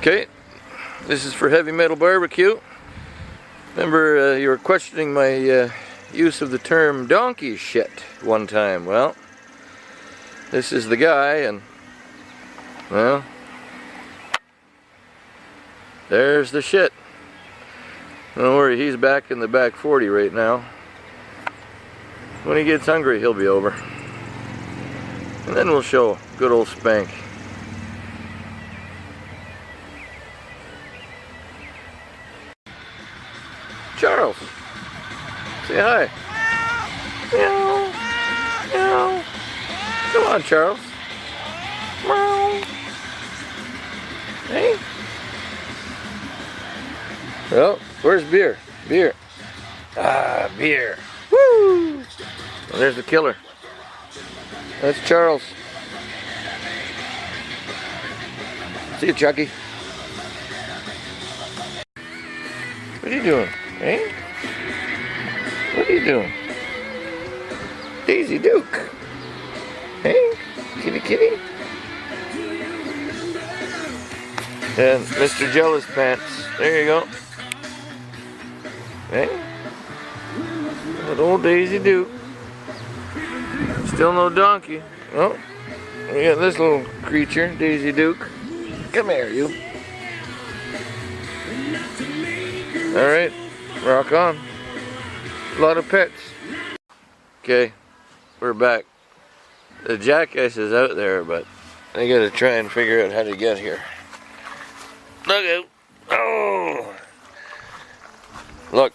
Okay, this is for heavy metal barbecue. Remember, you were questioning my use of the term donkey shit one time. Well, this is the guy, and well, there's the shit. Don't worry, he's back in the back 40 right now. When he gets hungry, he'll be over. And then we'll show good old Spank. Charles, say hi. Meow. Meow. Come on, Charles. Meow. Hey. Well, where's Beer? Beer. Ah, Beer. Woo! Well, there's the killer. That's Charles. See you, Chucky. What are you doing? Hey? What are you doing? Daisy Duke. Hey? Kitty kitty. And Mr. Jealous Pants. There you go. Hey? Good old Daisy Duke. Still no donkey. Oh, we got this little creature, Daisy Duke. Come here, you. Alright, rock on. A lot of pets. Okay, we're back. The jackass is out there, but I gotta try and figure out how to get here. Look out! Oh! Look,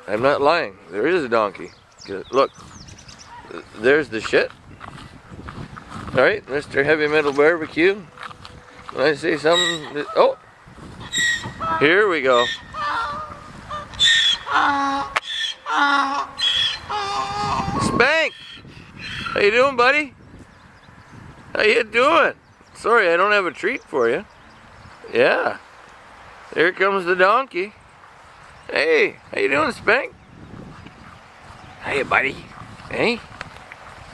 I'm not lying. There is a donkey. Look, there's the shit. Alright, Mr. Heavy Metal Barbecue. When I say something, oh! Here we go. Spank! How you doing, buddy? How you doing? Sorry, I don't have a treat for you. Yeah. There comes the donkey. Hey, how you doing, Spank? Hiya, buddy. Hey?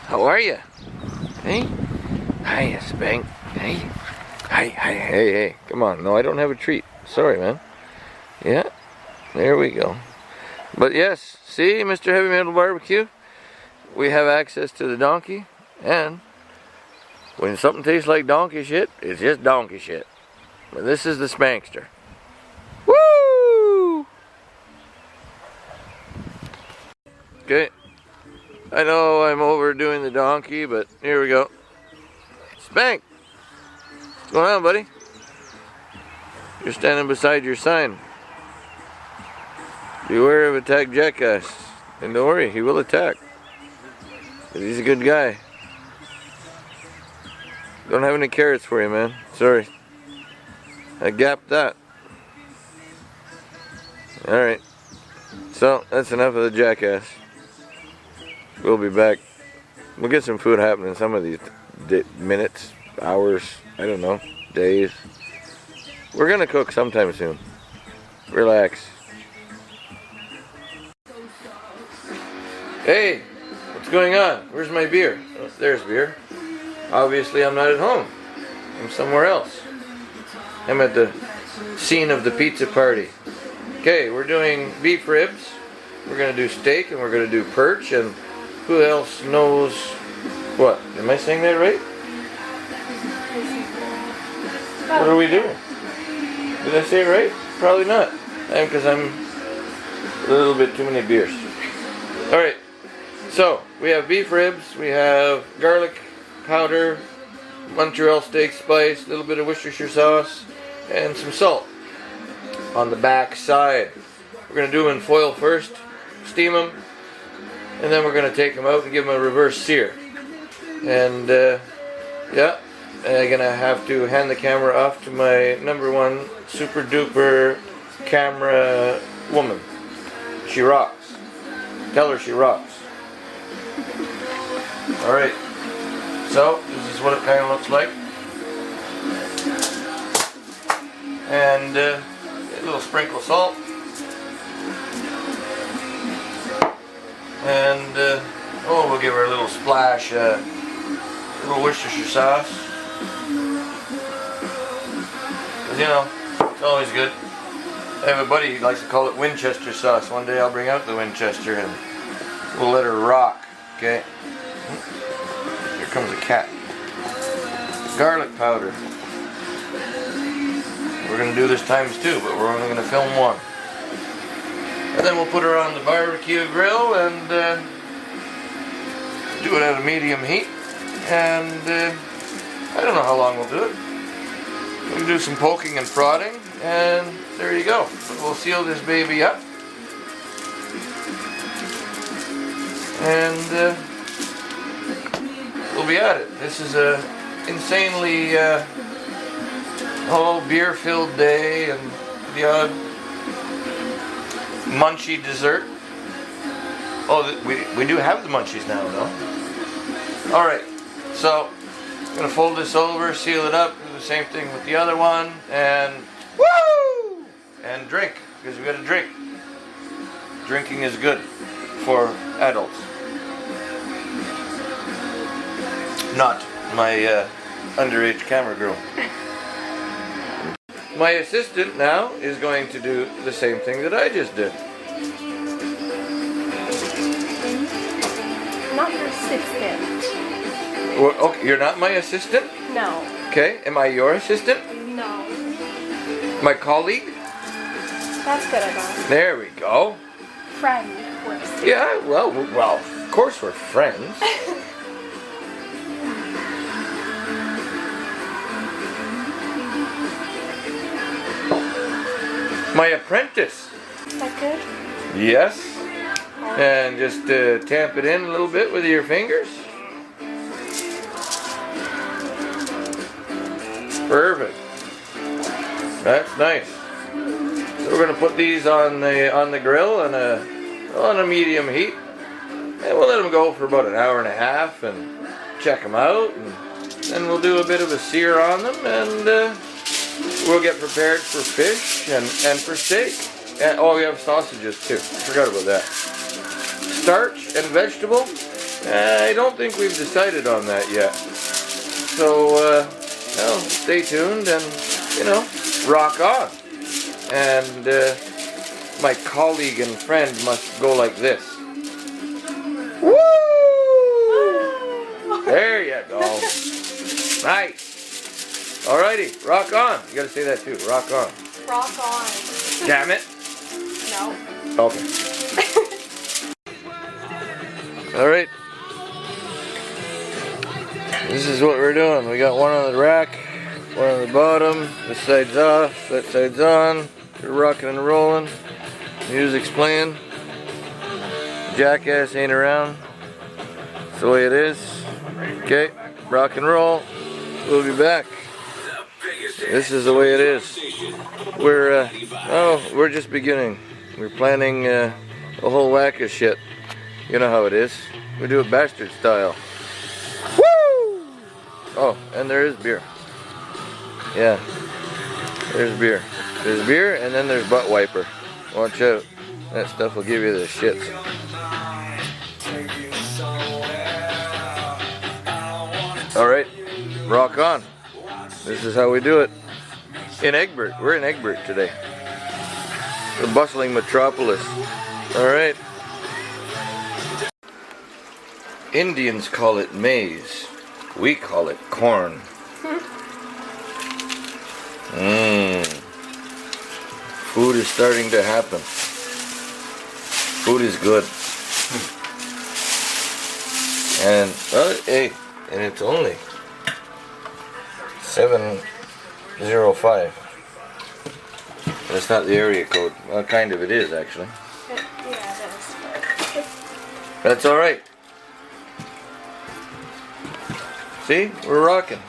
How are you? Hey? Hiya, Spank. Hey? Hi, hi, hey, hey. Come on. No, I don't have a treat. Sorry, man. Yeah. There we go. But yes, see, Mr. Heavy Metal Barbecue, we have access to the donkey, and when something tastes like donkey shit, it's just donkey shit. But this is the Spankster. Woo! Okay. I know I'm overdoing the donkey, but here we go. Spank! What's going on, buddy? You're standing beside your sign. Beware of attack jackass. And don't worry, he will attack. But he's a good guy. Don't have any carrots for you, man. Sorry. I gapped that. Alright. So, that's enough of the jackass. We'll be back. We'll get some food happening some of these minutes, hours, I don't know, days. We're gonna cook sometime soon. Relax. Hey, what's going on? Where's my beer? Oh, there's beer. Obviously I'm not at home. I'm somewhere else. I'm at the scene of the pizza party. Okay, we're doing beef ribs. We're gonna do steak, and we're gonna do perch, and who else knows what? Am I saying that right? What are we doing? Did I say it right? Probably not. Because I'm a little bit too many beers. Alright, so we have beef ribs, we have garlic powder, Montreal steak spice, a little bit of Worcestershire sauce, and some salt on the back side. We're going to do them in foil first, steam them, and then we're going to take them out and give them a reverse sear. And yeah, I'm going to have to hand the camera off to my #1 super duper camera woman. She rocks. Tell her she rocks. Alright, so this is what it kind of looks like. And a little sprinkle of salt. And oh, we'll give her a little splash, little Worcestershire sauce. 'Cause, you know, it's always good. I have a buddy who likes to call it Winchester sauce. One day I'll bring out the Winchester and we'll let her rock, okay? Here comes a cat. Garlic powder. We're going to do this times 2, but we're only going to film 1. And then we'll put her on the barbecue grill and do it at a medium heat. And I don't know how long we'll do it. We'll do some poking and prodding, and there you go. We'll seal this baby up. And we'll be at it. This is a insanely beer-filled day, and the odd munchie dessert. Oh, we do have the munchies now, no? Alright, so I'm going to fold this over, seal it up, do the same thing with the other one, and woo! And drink, because we got to drink. Drinking is good for adults. Not my underage camera girl. My assistant now is going to do the same thing that I just did. Not your assistant. Well, okay, you're not my assistant? No. Okay, am I your assistant? No. My colleague? That's good enough. There we go. Friend works. Yeah, well, of course we're friends. My apprentice. Is that good? Yes. And just tamp it in a little bit with your fingers. Perfect. That's nice. So we're gonna put these on the grill on a medium heat, and we'll let them go for about an hour and a half and check them out, and then we'll do a bit of a sear on them, and we'll get prepared for fish and for steak. And oh, we have sausages too. Forgot about that. Starch and vegetable. I don't think we've decided on that yet. So well, stay tuned and rock on. And my colleague and friend must go like this. Woo! There you go. Nice. Alrighty, rock on. You gotta say that too. Rock on. Rock on. Damn it. No. Okay. Alright. This is what we're doing. We got one on the rack, one on the bottom. This side's off, that side's on. We're rocking and rolling. Music's playing. Jackass ain't around. That's the way it is. Okay, rock and roll. We'll be back. This is the way it is. We're just beginning. We're planning a whole whack of shit. You know how it is. We do it bastard style. Woo! Oh, and there is beer. Yeah. There's beer. There's beer, and then there's butt wiper. Watch out. That stuff will give you the shits. Alright. Rock on. This is how we do it. In Egbert. We're in Egbert today. The bustling metropolis. Alright. Indians call it maize. We call it corn. Food is starting to happen. Food is good. And, hey, and it's only 7:05. That's not the area code. Well, kind of it is, actually. Yeah, it is. That's alright. See? We're rocking.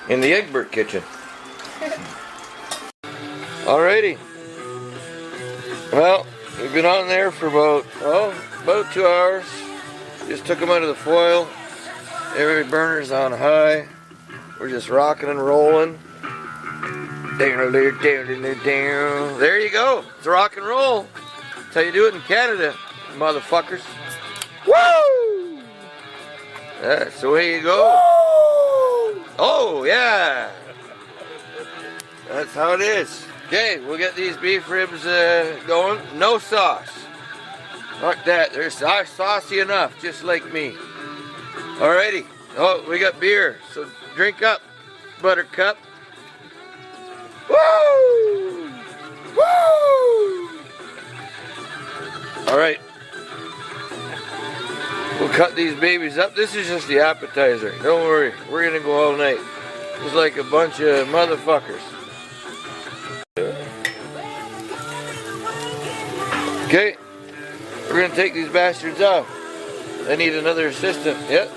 In the Egbert kitchen. Alrighty. Well, we've been on there for about 2 hours. Just took them out of the foil. Every burner's on high. We're just rocking and rolling. There you go. It's rock and roll. That's how you do it in Canada, motherfuckers. Woo! That's the way you go. Oh, yeah. That's how it is. Okay, we'll get these beef ribs going. No sauce. Fuck that. They're saucy enough, just like me. Alrighty. Oh, we got beer. So drink up, Buttercup. Woo! Woo! Alright. We'll cut these babies up. This is just the appetizer. Don't worry. We're gonna go all night. Just like a bunch of motherfuckers. Okay. We're gonna take these bastards off. I need another assistant. Yep.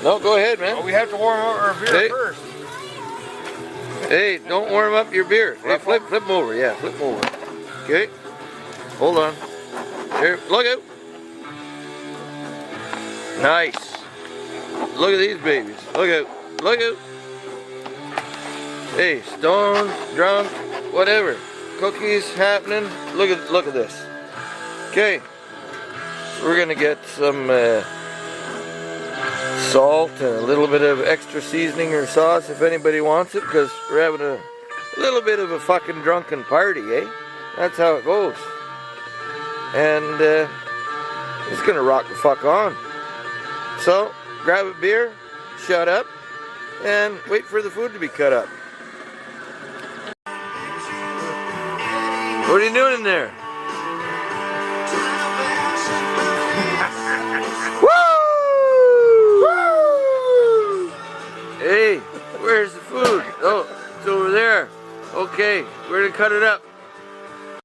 No, go ahead, man. Oh, we have to warm up our beer first. Hey, don't warm up your beer. Hey, flip them over. Yeah, flip them over. Okay. Hold on. Here, look out. Nice. Look at these babies. Look out. Look out. Hey, stoned, drunk, whatever. Cookies happening. Look at this. Okay. We're gonna get some salt and a little bit of extra seasoning or sauce if anybody wants it, because we're having a little bit of a fucking drunken party, eh? That's how it goes. And it's gonna rock the fuck on. So grab a beer, shut up, and wait for the food to be cut up. What are you doing in there? Hey, where's the food? Oh, it's over there. Okay, we're gonna cut it up.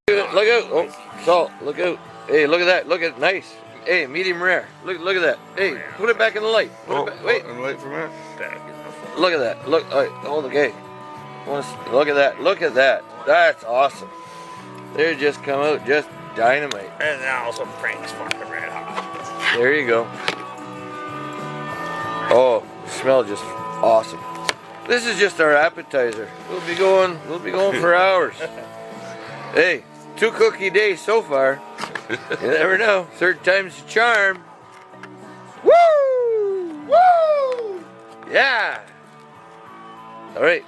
Look out! Oh, salt! Look out! Hey, look at that! Look at nice. Hey, medium rare. Look at that. Hey, put it back in the light. Put it back. Wait. And wait for a minute. Look at that. Look. Hold okay. Look at that. Look at that. That's awesome. They just come out just dynamite. And now some Frank's fucking red hot. There you go. Oh, smell just awesome. This is just our appetizer. We'll be going for hours. Hey, 2 cookie days so far. You never know. Third time's the charm. Woo! Woo! Yeah. All right.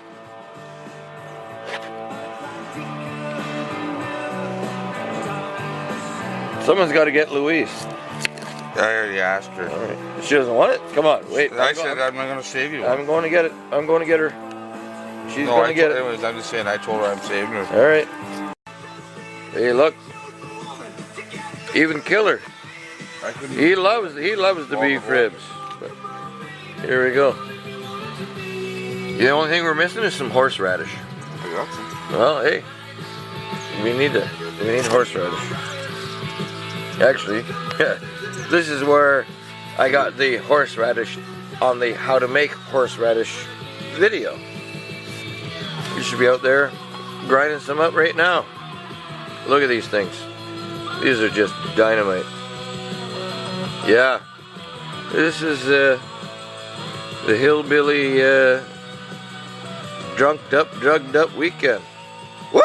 Someone's got to get Louise. I already asked her. All right. She doesn't want it? Come on, wait. I said I'm not going to save you. I'm going to get it. I'm going to get her. She's going to get it. Anyways, I'm just saying I told her I'm saving her. All right. Hey, look. Even Killer. He loves the beef ribs. But here we go. The only thing we're missing is some horseradish. Well, hey, we need horseradish. Actually, this is where I got the horseradish on the how to make horseradish video. You should be out there grinding some up right now. Look at these things. These are just dynamite. Yeah, this is the hillbilly drugged up weekend. Woo!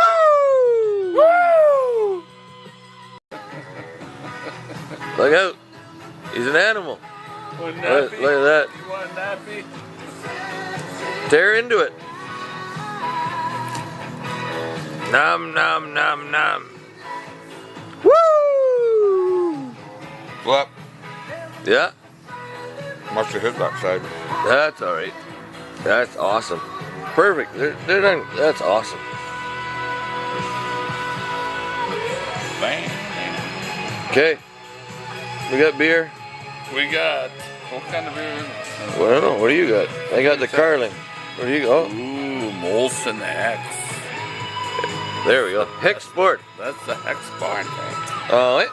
Woo! Look out! He's an animal. Look at that. You want a nappy? Tear into it. Nom nom nom nom. Woo! Flip. Yeah. Must have hit that side. That's all right. That's awesome. Perfect. They're done. That's awesome. Bang. Okay. We got beer. We got what kind of beer? Well, I don't know. What do you got? I got the Carling. What do you got? Ooh, Molson Hex. There we go. Hex Sport. That's the Hex Sport. Oh, wait.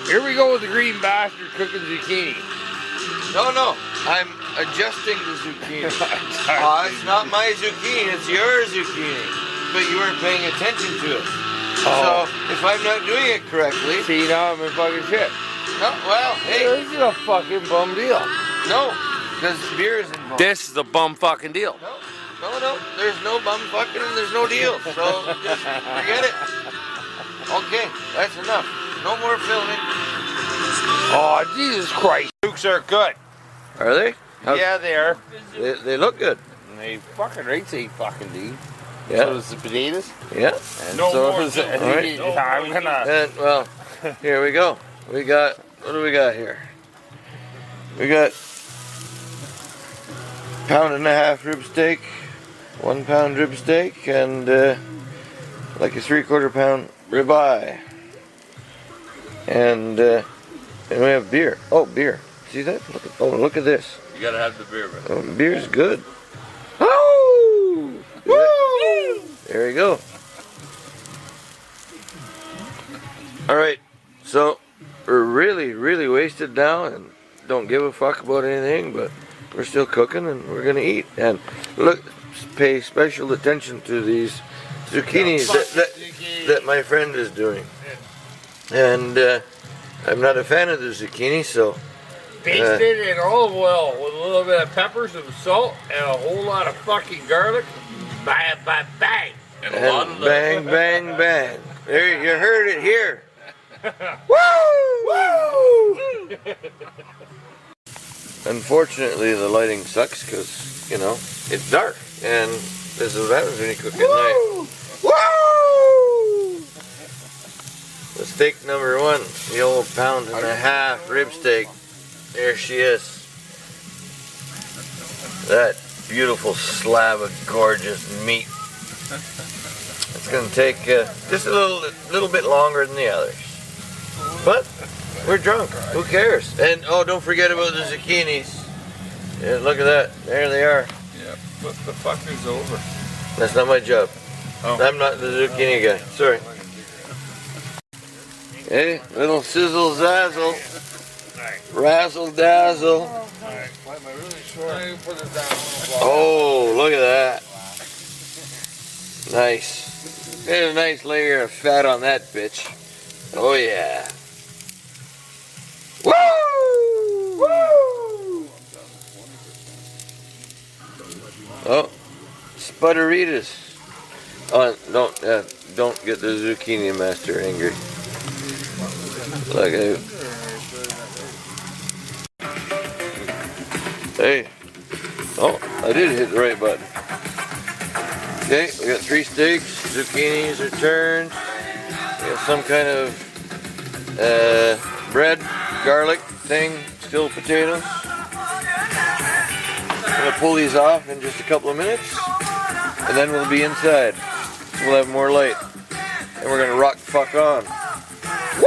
Here we go with the green bastard cooking zucchini. No. I'm adjusting the zucchini. It's not my zucchini. It's your zucchini. But you weren't paying attention to it. Oh. So, if I'm not doing it correctly... See, now I'm in fucking shit. No, well, hey. This is a fucking bum deal. No, because beer is involved. This is a bum fucking deal. No. There's no bum fucking and there's no deal. So, just forget it. Okay, that's enough. No more filming. Oh, Jesus Christ. Dukes are good. Are they? Yeah, they are. They look good. and they fucking rates they fucking do. Yeah. So is the potatoes. Yeah. And No so more, is, Jim. All right. I'm gonna. And well, here we go. We got, what do we got here? We got 1.5 pound rib steak, 1 pound rib steak, and like a 3/4 pound ribeye. And we have beer. Oh, beer. See that? Look at this. You gotta have the beer, bro. Oh, beer's good. Oh! Woo! There you go. All right, so we're really wasted now and don't give a fuck about anything, but we're still cooking and we're gonna eat. And look, pay special attention to these zucchinis that my friend is doing. And I'm not a fan of the zucchini, so Basted in olive oil with a little bit of pepper, some salt, and a whole lot of fucking garlic. Bang, bang, bang. And a lot and of bang, bang, bang. There, you heard it here. Woo! Woo! Unfortunately, the lighting sucks because, you know, it's dark. And this is what happens when you cook at night. Woo! The steak number 1, the old 1.5 pound rib steak. There she is. That beautiful slab of gorgeous meat. It's going to take just a little bit longer than the others. But we're drunk. Who cares? And oh, don't forget about the zucchinis. Yeah, look at that. There they are. Yeah, flip the fuckers over. That's not my job. Oh. I'm not the zucchini guy. Sorry. Hey, little sizzle zazzle. Razzle dazzle. Oh, look at that. Nice. There's a nice layer of fat on that bitch. Oh yeah. Woo! Woo! Oh, spudderitas. Oh, don't get the zucchini master angry. Look at it. Hey. Oh, I did hit the right button. Okay, we got 3 steaks, zucchinis are turned. We got some kind of bread, garlic thing, still potatoes. I'm gonna pull these off in just a couple of minutes, and then we'll be inside. We'll have more light, and we're gonna rock the fuck on. Woo!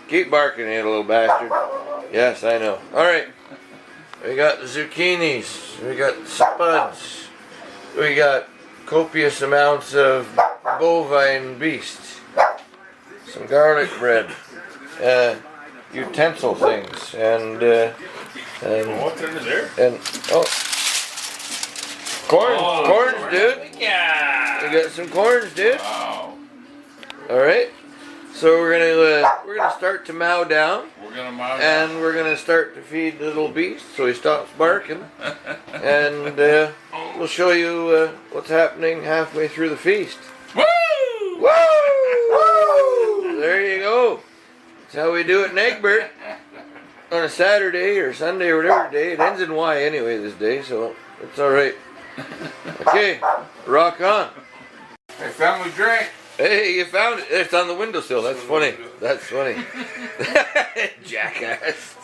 Keep barking, you little bastard. Yes, I know. Alright. We got the zucchinis. We got spuds. We got copious amounts of bovine beast. Some garlic bread. Utensil things. And What's under there? and oh, corns, dude. Yeah. We got some corns, dude. Wow. All right. So we're gonna start to mow down, We're gonna mow down. and we're gonna start to feed the little beast so he stops barking, and we'll show you what's happening halfway through the feast. Woo! Woo! Woo! There you go. That's how we do it in Egbert on a Saturday or Sunday or whatever day. It ends in Y anyway this day, so it's all right. Okay, rock on. I found the drink. Hey, you found it. It's on the windowsill. That's funny. That's funny. Jackass.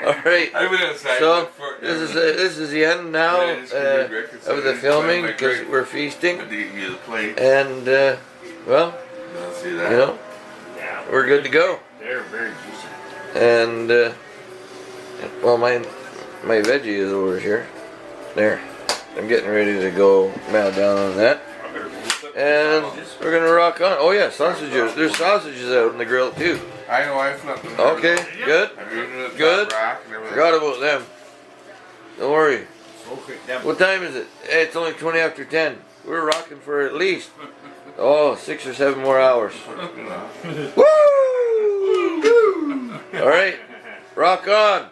All right. I went outside. So this is the end now of the filming because we're feasting, The plate. and well, See you that? know, we're good to go. They're very juicy. And well, my veggie is over here. There. I'm getting ready to go mow down on that. And we're gonna rock on. Oh yeah, sausages. There's sausages out in the grill too. I know I flipped them. Okay, good. I moved it to the Good. top rack and everything. Forgot about them. Don't worry. Okay, them. What time is it? Hey, it's only 20 after 10. We're rocking for at least Oh, 6 or 7 more hours. Yeah. Woo! All right, rock on.